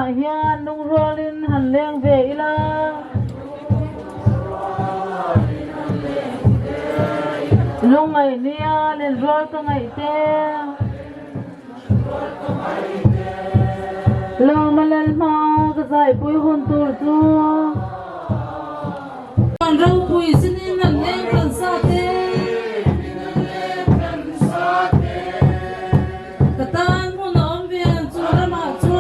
hian nung rolin han leng ve ila lung ai nia len rol ka ngai te lo malal ma ka sai pui hun tur chu kan rau pui sinin han leng kan sa te katan mo na om vian chu rama chu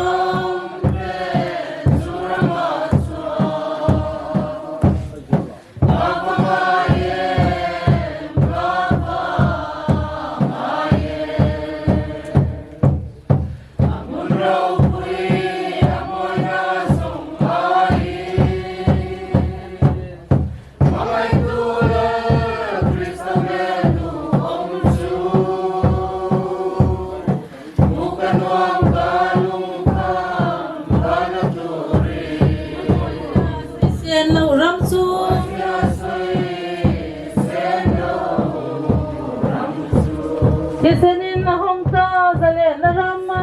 Kisanin na hong ta zale na rama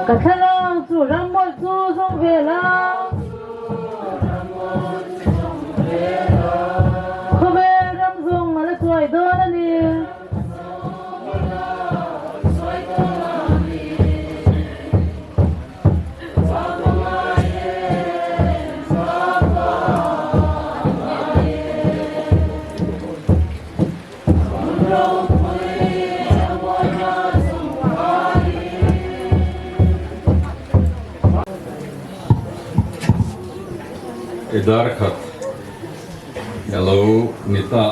kathalang su ramol su song vela dar khat hello nita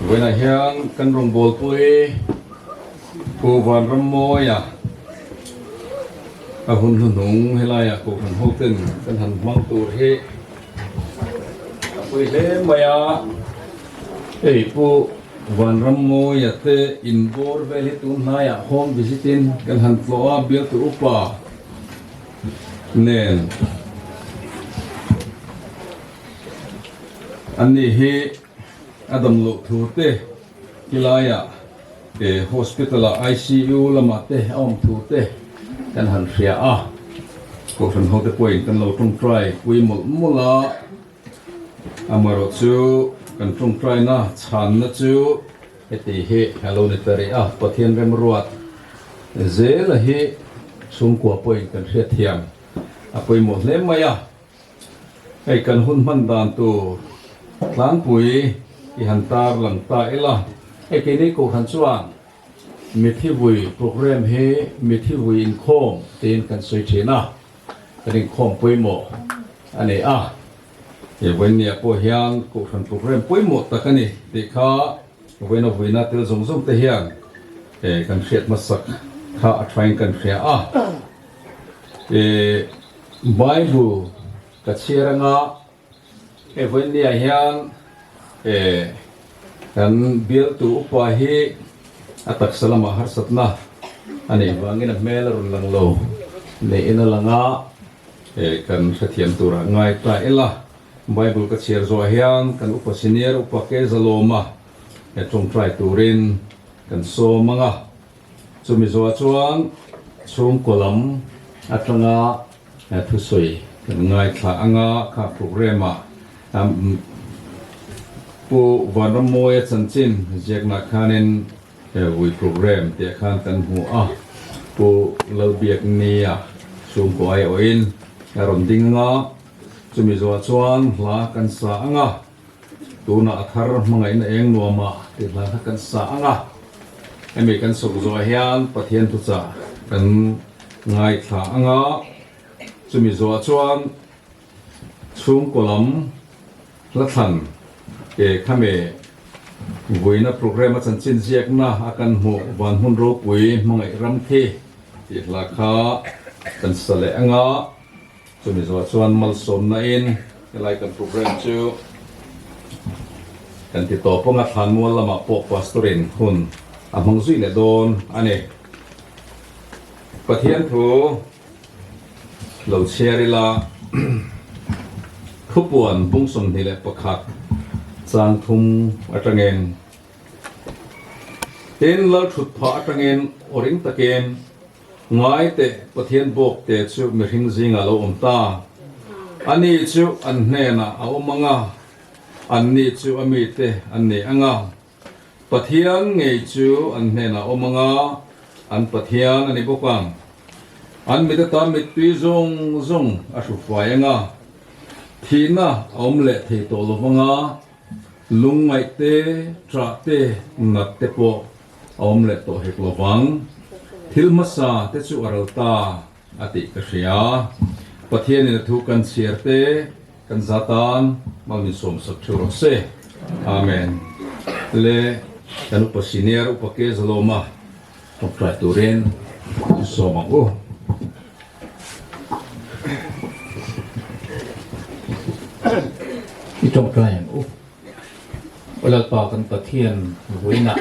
when I hear kan rong bol pui pu van ram moya a hun nung helaya ko han hoten kan han mang tur he pui le maya ei pu van ram moya te in bor veli tun naya home visiting kan han floa bil tu upa nenอันนี้ให้อดัมลุทูเตกิลายะhospital ICU ละมาเตอ้อมทูเตกันหันเสียก็ฉันเขาจะป่วยกันเราต้อง try คุยหมดมุละอามารจูกันต้อง try นะฉันนะจูเอติเฮฮัลโหลนิตรีปะเทียนเรมรวดเจละเฮสงกัวป่วยกันเสียเทียมป่วยหมดเล่มมายไอ้กันหุ่นมันดานตัวหลังปุ๋ยที่หันตาหลังตาเอล่ะไอ้แค่นี้กูหันส่วนมีที่วุยโปรแกรมเฮมีที่วุยอินคอมเตียนกันสวยเชนะกันอินคอมปุ๋ยหมดอันนี้เดี๋ยววันนี้พอเฮียนกูหันโปรแกรมปุ๋ยหมดแต่กันนี่เด็กเขาวันนี้วันนี้เตลส่งแต่เฮียนกันเสียดมาสักข้าทรายกันเสียไบเบิลกับเชื่อรงวันนี้เฮียนกันเบิลตัวอุปาหิอัตสลามหาสัตนะอันนี้วางินเมลรุนลังโลเนี่ยอินลังกันเสถียรตัวง่ายตาเอล่ะไบเบิลกับเชื่อโซเฮียนกันอุปสิเนียร์อุปเกซาโลมาจงทรายตูรินกันโซมังจุมิโซชวนช่วงกลัมอัตงาทุสวยกันง่ายข้าอ่างข้าโปรแกรมปูวันรำมวยสันจินเจกนักขันินวิโปรแกรมเดียขันกันหัวปูเลเบียกเนียช่วงกวยโออินการรำดิ้งงาจุมิโซชวนลากันสาอ่างตัวน่าทาร์มังไงนั่นเองนัวมาติดลากันสาอ่างให้มีกันสุขโซเฮียนปะเทียนทุจ่ากันง่ายข้าอ่างจุมิโซชวนช่วงกลัมละทันข้ามีวุยนะโปรแกรมมาสันชินเจียกนะอาการหัววันหุ่นรูปวุยมังไอรำที่ที่ราคากันสละงะจะมีส่วนมัลสมนั่นเองอะไรกันโปรแกรมชื่อกันติดต่อพวกนักทานมวลละมาปกปัสตุรินหุ่นมังซุยเนี่ยโดนอันนี้ปะเทียนถูเราเชียร์ละขบวนบุ้งสมนี่แหละประคัดจางทุมอัตเงินเต้นเล่าชุดผาอัตเงินอริงตะเกนง่ายแต่ประเทียนบกแต่ชูมีหิงจิงอาโลอมตาอันนี้ชูอันเนน่ะเอามังอันนี้ชูอมิเตอันนี้อ่างประเทียนไงชูอันเนน่ะเอามังอันประเทียนอันนี้บกังอันมิตรตามิตรซงอาชุฟายงทีน่ะอมเละที่โตลงงาลุงไงเตะตราเตะนัดเตะปออมเละโตเฮกลวังทิลมาซาเตจูอาร์ตาอติกเสียปะเทียนนี่ถูกกันเสียเตะกันซาตานมามีสมสักชุรเซอาเมนเลกันอุปสิเนียร์อุปเกซโลมาต้องตรายตัวเรนสมังโอที่ตรงกลางเวลาต่อกันตะเทียนหุยหนัก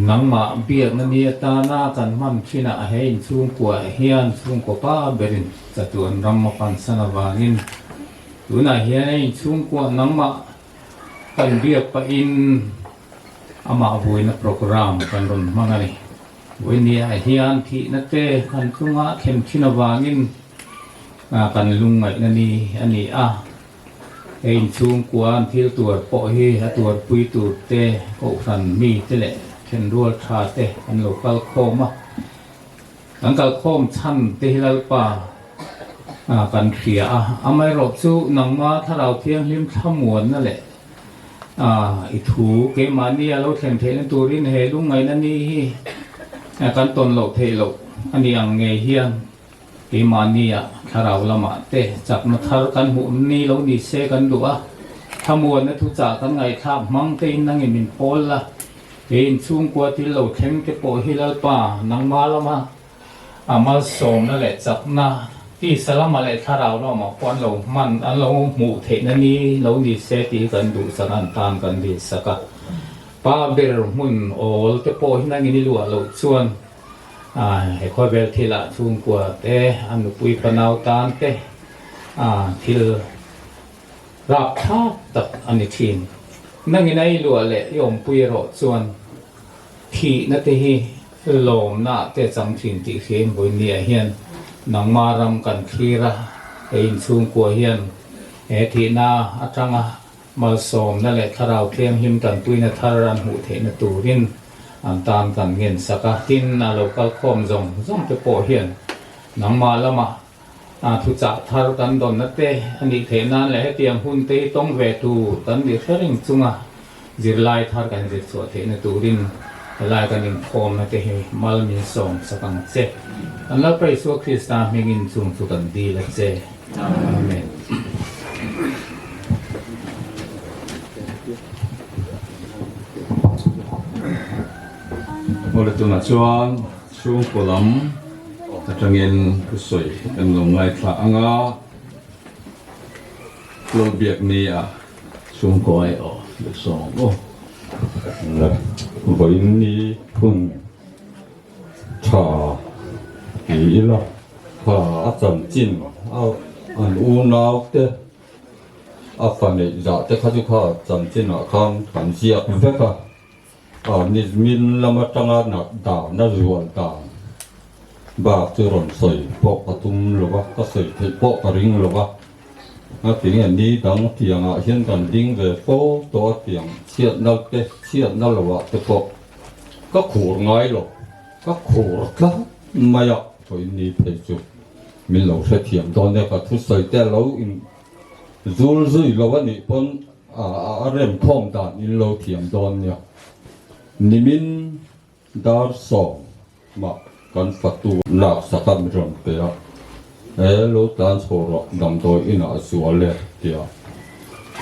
นังมาเบียกนั่นนี่ตาหน้ากันมันที่น่ะให้สูงกว่าเฮียนสูงกว่าป้าเบรินจะตัวรำมาปันสนาวานินตัวน่ะเฮียนสูงกว่านังมากันเบียกไปอินอามาหุยนักโปรแกรมกันรุนมังไงหุยนี่เฮียนที่นักเตะกันสูงอ่ะเข้มที่นาวานินกันลุงไงนั่นนี่อันนี้เองช่วงกวนที่ตัวปอเฮตัวปุยตัวเตะก็สันมีเตะเช่นรัวชาเตะอันโลกาลโคมหลังการโคมชั้นเตะแล้วป่ากันเสียไม่รบสู้หนังมาถ้าเราเพียงริมขมวนนั่นแหละอีถูเกมาเนี่ยเราเทนเทนตัวรินเฮลุงไงนั่นนี่กันตนโลกเทโลกอันนี้อย่างไงเฮียง ที่มาเนี่ยถ้าเราละมาเตะจากมาทากันหูนี่เราดีเซกันดูอ่ะถ้ามวนนะทุกจากกันไงท่ามังเตนนั่งมินโพลละเห็นช่วงกว่าที่เราเข้มเก็บโปฮิลป่านังมาละมามาส่งนั่นแหละจากน่ะที่สลัมมาเลยถ้าเราละมาควันเรามันอันเราหมู่เทนันนี้เราดีเซตีกันดูสันตามกันดีสักป้าเบลมุนโอลเก็บโปฮินั่งนี่ลัวเราชวนให้คอยเวลทีละช่วงกว่าเตะอันปุยปนาวตานเตะที่รับท่าตักอันนี้ทีนั่งในลัวเละยมปุยรอส่วนที่นั่นที่ลมน่าเตะจังทินที่เขียนบนเนี่ยเฮียนนังมารำกันคีระเห็นช่วงกว่าเฮียนที่น่าอัตรังมาสมนั่นแหละถ้าเราเทียมหิมกันปุยนัทารันหูเทนตูรินอันตามกันเงินสักทินเราก็คมจงจะโปเฮียนนังมาละมาทุจักทารุกันดอนนัตเตอันนี้เทนั้นแหละให้เตรียมหุ่นเตต้องเวทูตันเดียร์เร่งจุงจิรไลทาร์กันจิตสวดเทนตูรินไลกันอินคอมนัตเตให้มาลมีส่งสักังเจอันละไปสู่คริสต์มิงินจุงสุกันดีละเจอาเมนOleh tu nak cuan, suung kolam, terangin kusoi, enong ngai kla anga, lo biak ni suung koi song là với ni kun cha ý là ha chậm chín an u nào te phần này dạ te khá chú khá chậm chín ở khang khán giặc vậy cả ni min lama tanga na da na ruột da ba tu ron soi po patum lo ba ka soi thei po ka ring lo ba tiếng anh đi đóng tiếng hiện còn đinh về phố to tiếng chiết nal lo wa te po ka khur ngai lo ka khur ka maya thôi ni phải chụp mình lâu sẽ thiểm đón để cả thu soi te lâu in zul zui lo wa ni pon rem thom dan in lo thiểm đón nha ni min dar so ma kan fatu na sakam ron pe lo tan soro dam toy ina suale tia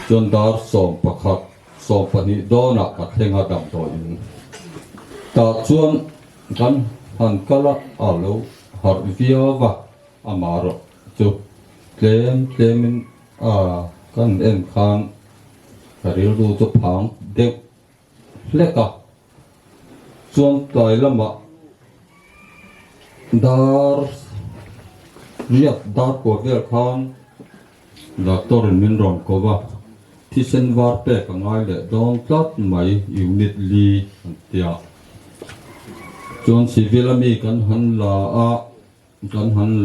chon dar som pakhat som pani dona ka thenga dam toy in ta chuan kan han kala alo har viava amaro chu klemin kan en khan karil du chu phang de leka chuan toy lama dar riat dar ko vel khan doctor min ron ko ba thi sen war pe ka ngai le dong tlat mai unit li tia chon civil mi kan han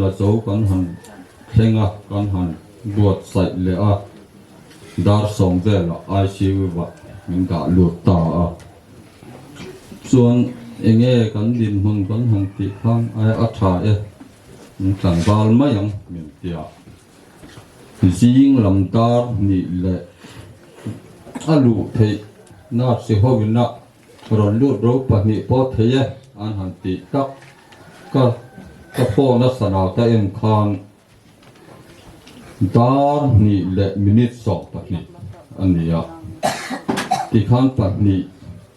la zo kan han thenga kan han buat sai le dar som vel ICU ba min da lut ta chuan enge kan din hun kan han ti khang ai atha tlang bal mai ang min tia jing lam dar ni le alu thei na se hovin na ron lu ro pa ni po thei an han ti tak ka po na sana ta em khan dar ni le minute so pa ni ania ti khan pa ni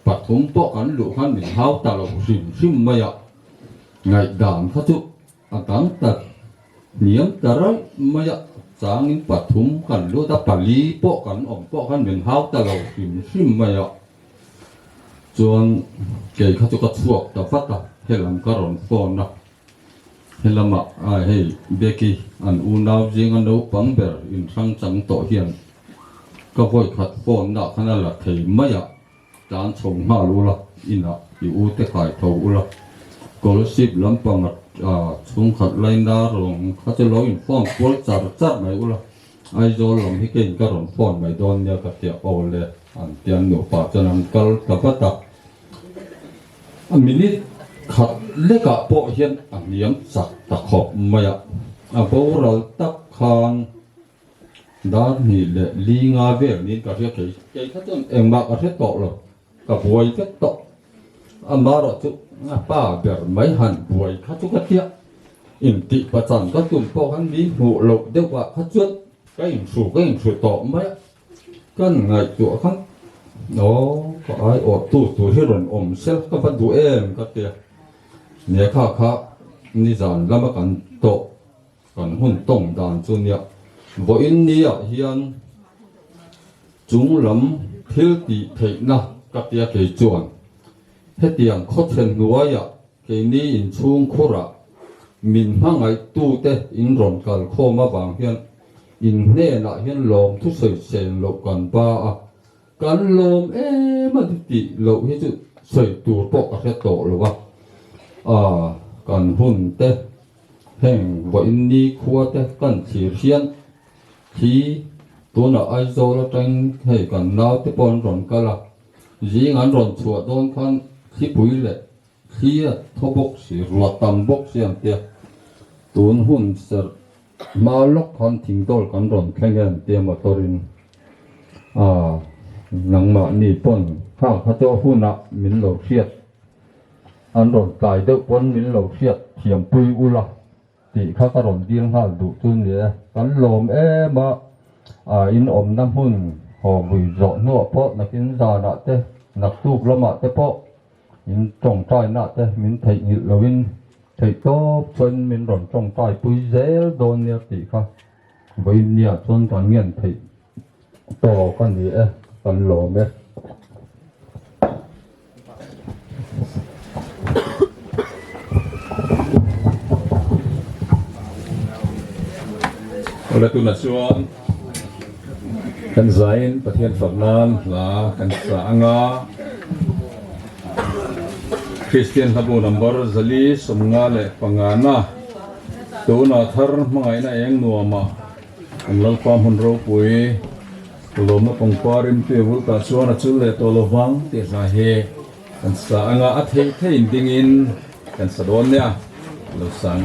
pathum po kan lu khan ni hau ta lo sim maya ngai dan kha chu atang tat niam tarai maya changin pathum kan lu ta pali po kan om po kan min hau ta lo sim maya chuan ke kha chu ka chuak ta fata helam karon phone na helama hei beki an u naw jing an no pangber in sang chang to hian ka voi khat phone na khana la thei maya chan chong ma lu la ina i u te khai tho u la scholarship lampang chung khat lain da rong kha che lo in phone pol char mai u la ai zo lom hi ken ka ron phone mai don nya ka tia ole an tian no pa chanan kal ta pata a minute khat le ka po hian a niam sak ta khop maya a bo ral tak khan dar ni le li nga ve ni ka ria ke kha ton eng ma ka to lo ka boi ke to amaro chu pa ber mai han boi kha chu ka tia in ti pa chan ka tum po kan mi mu lo de wa kha chuat cái hình su to mấy kan ngai tu khan no ko ai o tu hi ron sel ka fa du em ka te ne kha ni zan lama kan to kan hun tong dan chu nia bo in nia hian chung lam thil ti theina ka tia ke chuan hetiang kho then nuaya ke ni in chung khora min hangai tu te in ron kal khoma bang hian in ne na hian lom thu soi sen lo kan ba a kan lom ma ti lo hi chu soi tu po ka to lo wa kan hun te heng bo in ni khuwa te kan thir hian thi tu na ai zo la tang hei kan nau te pon ron kala ji ngan ron chua don khan khi pui le khi thobok si ruat tam bok siam te tun hun ser ma lok khan thing dol kan ron khengen te motorin nang ma ni pon kha to huna min lo riat an ron kai de pon min lo riat thiam pui ula ti kha ka ron ding hal du tun le kan lom ma in om nam hun ho bui ro no po na kin za na te nak tu lama te po in trong trai na te min thei ni lovin thei to chon min ron trong trai pui zel don nia ti kha boi nia chon kan ngen thei to kan ni kan lo me Oleh tu nasuan kan zain pathian Fernand la kan sa anga Christian habu number zali somnga le pangana tu na thar mangai na eng nuama ang lalpam hunro pui lom na pangparim te vul ka chuan a chul le to lovang te za he kan sa anga a thei thei dingin kan sa don nia lo sang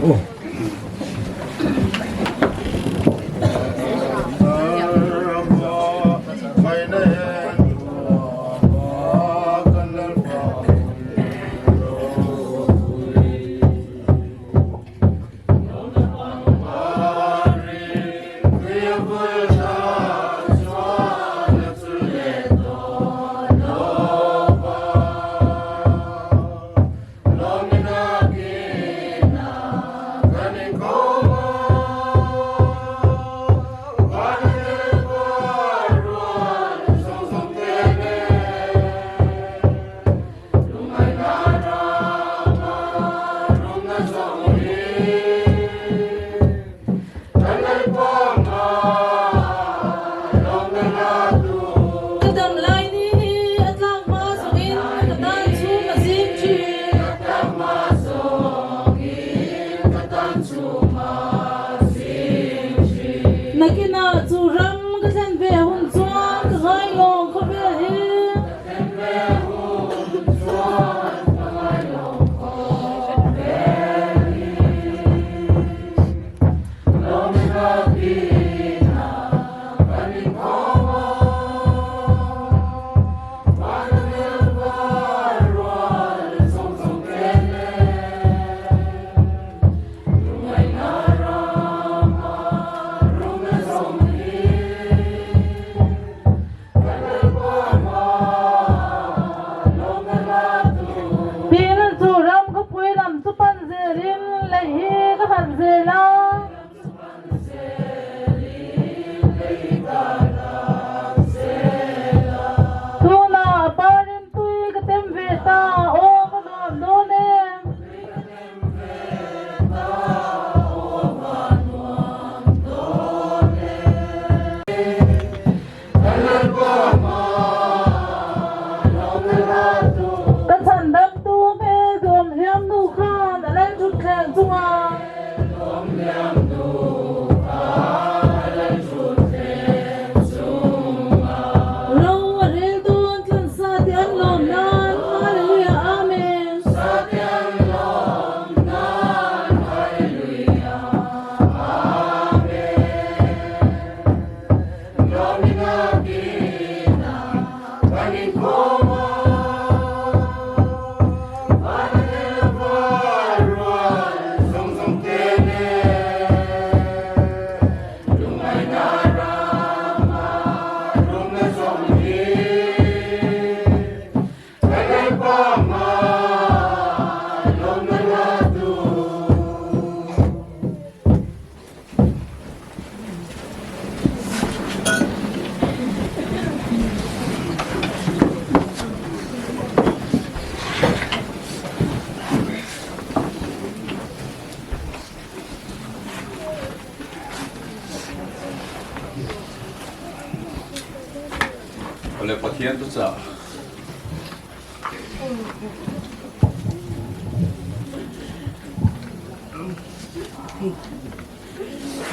le pathian tu cha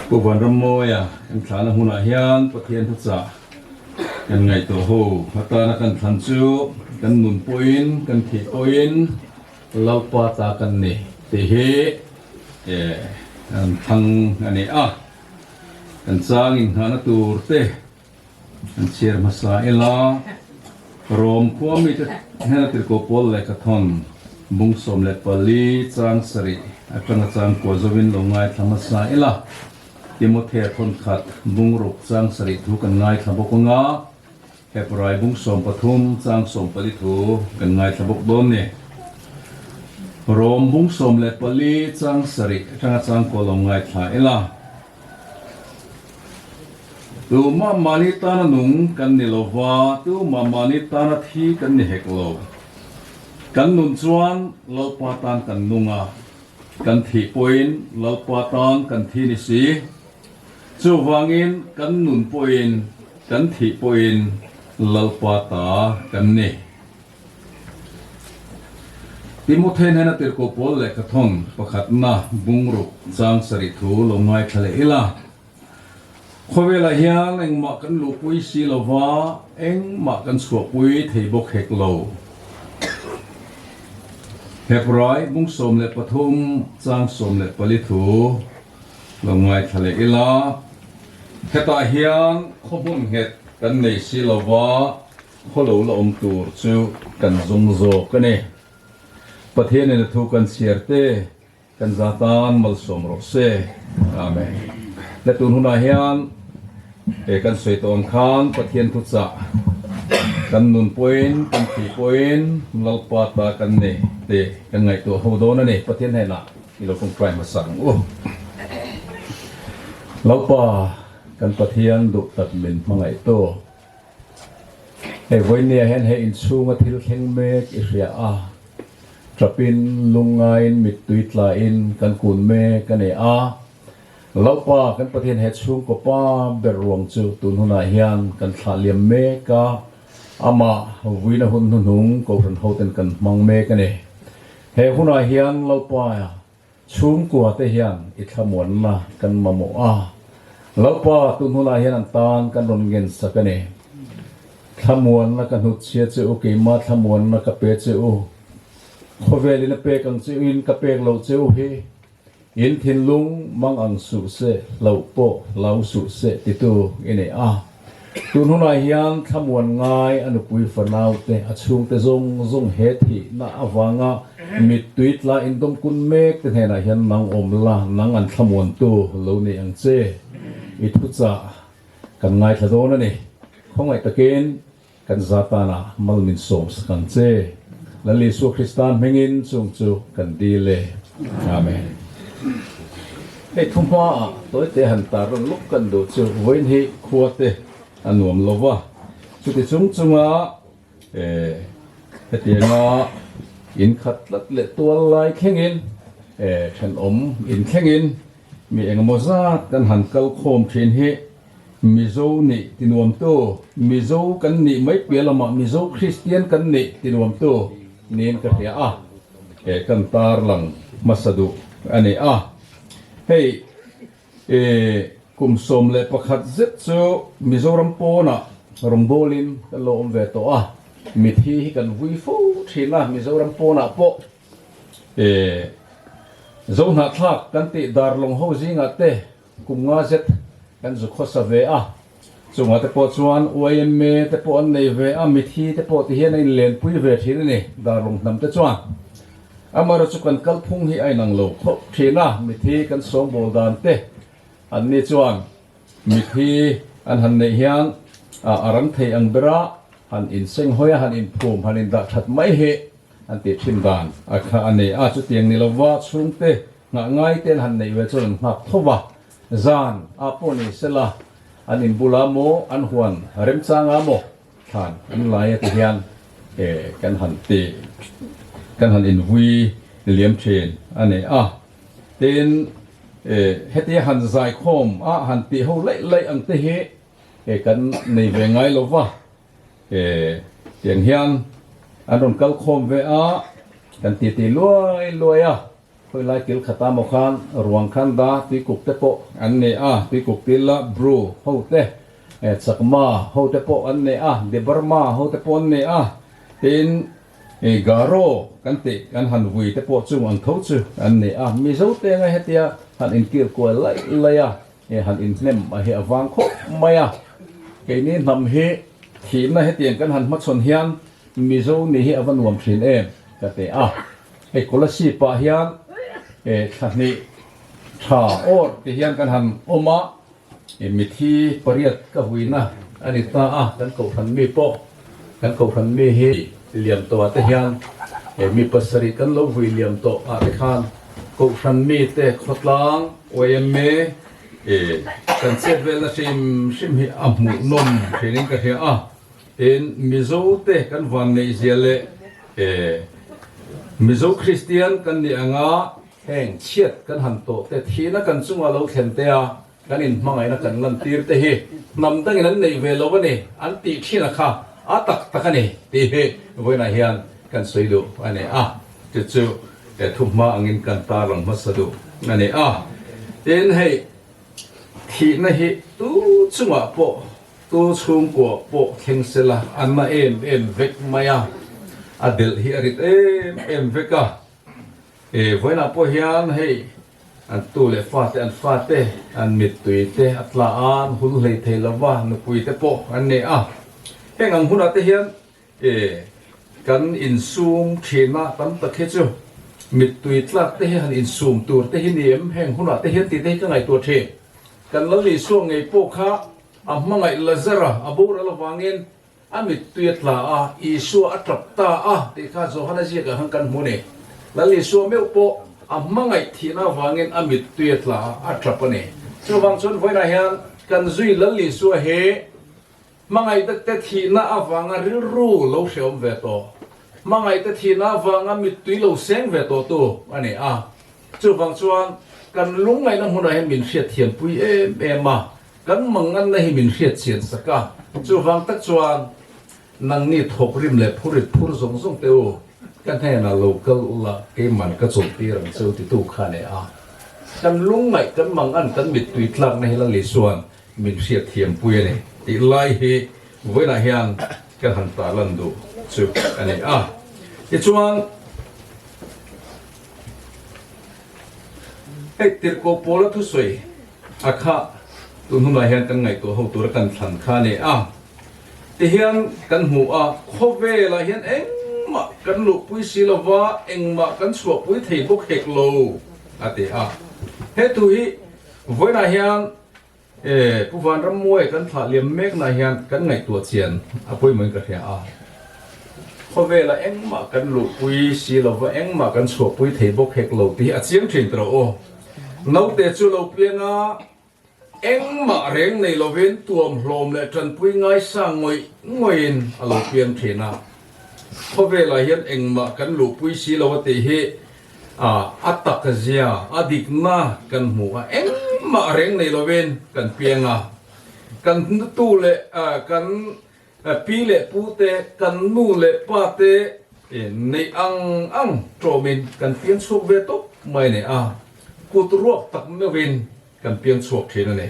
bu ban ram mo ya an thana huna hian pathian tu cha kan ngai to ho hata na kan than chu kan nun poin kan thi poin lau pa ta kan ni te he an thang ani a kan chang in hana tur te an chiar masa ela rom khwami te hena tir ko pol le ka thon bung som le pali chang sari atang chang ko zovin lo ngai thamasa ela timothe thon khat bung ruk chang sari thu kan ngai thabok nga heprai bung som pathum chang som pali thu kan ngai thabok don ne rom bung som le pali chang sari atang chang ko lo ngai thla ela tu ma mani ta na nung kan ni lo wa tu ma mani ta na thi kan ni hek lo kan nun chuan lo pa tan kan nunga kan thi poin lo pa tan kan thi ni si chu wangin kan nun poin kan thi poin lo pa ta kan ni Timothy na tir ko pol le ka thon pakhat na bungru chang sari thu lo ngai khale ila khowela hian eng ma kan lu pui si lova eng ma kan chho pui thei bok hek lo heproi bung som le pathum chang som le pali thu lo ngai thale ila heta hian khobun het kan nei si lova kholo lo om tur chu kan zum zo kane pathian ne thu kan siarte kan zatan mal som ro se amen la tun huna hian kan soi ton khan pathian thu cha kan nun poin kan thi poin lalpa ta kan ne te kan ngai to ho do na ne pathian hai na ilo kong try ma sang o lalpa kan pathian du tak min mangai to voi ne hen he in chunga thil kheng mek i ria a trapin lungain mit tuitla in kan kun me kan e a lalpa kan pathian he chung ko pa berwang chu tun huna hian kan thaliam me ka ama wina hun nung ko ran hoten kan mang me kan e he huna hian lalpa ya chung ko te hian i thamon na kan mamo a lalpa tun huna hian an tan kan ron gen sakane thamon na kan hut chia chu ke ma thamon na ka pe chu khovelin pe kang chu in ka pek lo chu hi in thin lung mang ang su se lo po lau su se ti tu ine a tu nu na hian thamuan ngai anu pui fanau te achung te zong zong he thi na awanga mit tuit la in dom kun mek te hena hian nang om la nang an thamuan tu lo ni ang che i thu cha kan ngai thado na ni khongai takin kan zatana malmin som kan che lali su Kristan mengin chung chu kan di le amen hey thum hoa tối te han ta ron luk kan do chu voin hi khuate anuam lova chu ti chung chunga he nga in khat lat le tual lai khengin than om in khengin mi engmoza kan han kal khom thin hi mizo ni tinuam to mizo kan ni mai pelama mizo Christian kan ni tinuam to nin ka ria a kan tar lang masadu ani a hey kum som le pakhat zet chu mizoram pona rombolin lo om ve to a mithi kan vui fu thina mizoram pona po zona thak kan ti dar long ho zinga te kum nga zet kan zu khosa ve a chunga te po chuan oim me te po an nei ve a mithi te po ti hian in len pui ve thil ni dar long nam te chuan amara chu kan kal phung hi ai nang lo kho thina mithi kan som bol dan te an ni chuan mithi an han nei hian arang thei ang bera han in seng hoya han in phum han in da that mai he an ti thim dan a kha ani a chu tiang ni lo wa chung te nga ngai ten han nei we chon hak thowa zan a po ni sela an in bulamo an huan rem changa mo than an lai ti hian kan han ti kan han in vui liam chen ane ten heti han zai khom han ti ho lai lai ang te he kan nei ve ngai lo wa tiếng hiền anh còn câu khom về kan ti loi loi hoi lai kil khata mo khan ruang khan da ti kuk te po an ne ti kuk ti la bru ho te chakma ho te po an ne de burma ho te po an ne tin garo kan ti kan han vui te po chung an tho chu an ne mi zo te nga hetia han in kil ko lai lai han in nem he awang kho maya ke ni nam he thi na hetian kan han ma chon hian mi zo ni hi awan nuam thin em ka te kolasi pa hian thani tha or te hian kan han oma mi thi pariat ka huina ani ta kan ko than mi po kan ko than mi hi liam to te hian mi pasari kan lo hui liam to te khan ko than mi te khotlang oyme kan set vel na sim hi amu nom thilin ka he in mizo te kan van nei ziale mizo christian kan ni anga heng chiat kan han to te thina kan chunga lo thlen te kan in mangai na kan lan tir te hi nam dang in nei ve lo ni an ti thina kha tak takani ti he voina hian kan soilu ane chu chu te thuma angin kan ta rang masadu ane in hei thina hi tu chunga po tu chung ko po thing sela anna em vek maya adel hi arit em veka voina po hian hei an tu le fa te an mit tuite atla an hul lei theilawa nu puite po anne heng ang huna te hian kan in sum thina tam takhe chu mit tuitlak te han in sum tur te hi nim heng huna te hian ti te ka ngai tu the kan lo li suang ngei po kha mangai lazara abura lo wangin amit tuitla isu atrapta ti kha zo hana ji ka hang kan mune lali su meu po mangai thina wangin amit tuitla atrapane chu wang chon voina hian kan zui lali su he mangai te thina awanga ril ru lo sheom ve to mangai te thina wanga mit tui lo seng ve to tu ani chu wang chuan kan lungai na huna he min hriat thiam pui em kan mangan na hi min hriat chian saka chu wang tak chuan nang ni thok rim le phurit phur zong zong teu kan he na local la ke man ka chol ti rang cheu ti tu kha ne kan lungai kan mangan kan mit tui tlak na hi la le suan min hriat thiam pui ne ti lai hi voina hian kan han ta lan du chu ani ti chuan hei tir ko pola thu soi akha tu huma hian kan ngai to ho tur kan thlan kha ne ti hian kan hu khove la hian engma kan lu pui silawa engma kan chua pui thei bok hek lo ate he tu hi voina hian puwan ram moi kan thla liam mek na hian kan ngai to chian apoi moi ka hia khove la engma kan lu pui silawa engma kan chua pui thei bok hek lo ti a chiang thin tro nau te chu lo pianga engma reng nei lovin tuam hlom le tran pui ngai sang ngoin alo piang thina khove la hian engma kan lu pui si lo te hi atakazia adikna kan mu engma reng nei lovin kan pianga kan tu le kan pi le pu te kan nu le pa te nei ang tromin kan piang su ve to mai ne kutruak tak mewin kan piang chuak thina ne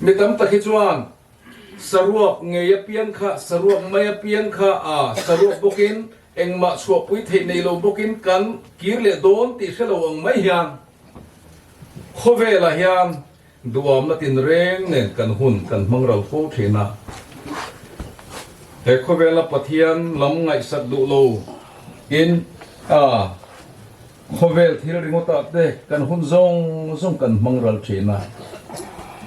mitam takhi chuan saruak ngeya piang kha saruak maya piang kha saruak bokin engma chuak pui thei nei lo bokin kan kirle don ti khelo ang mai hian khove la hian duam na tin reng nen kan hun kan mangral fo thina he khove la pathian lam ngai sak du lo in khovel thil ringota te kan hun zong kan mangral thina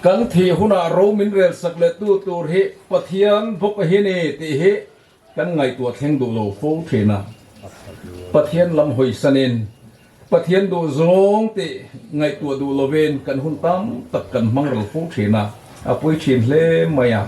kan thi huna ro min rel sakle tu tur hi pathian bok hi ni ti hi kan ngai tu thleng du lo fo thina pathian lam hoi sanin pathian du zong ti ngai tu du loven kan hun tam tak kan mangral fo thina apoi thin hle maya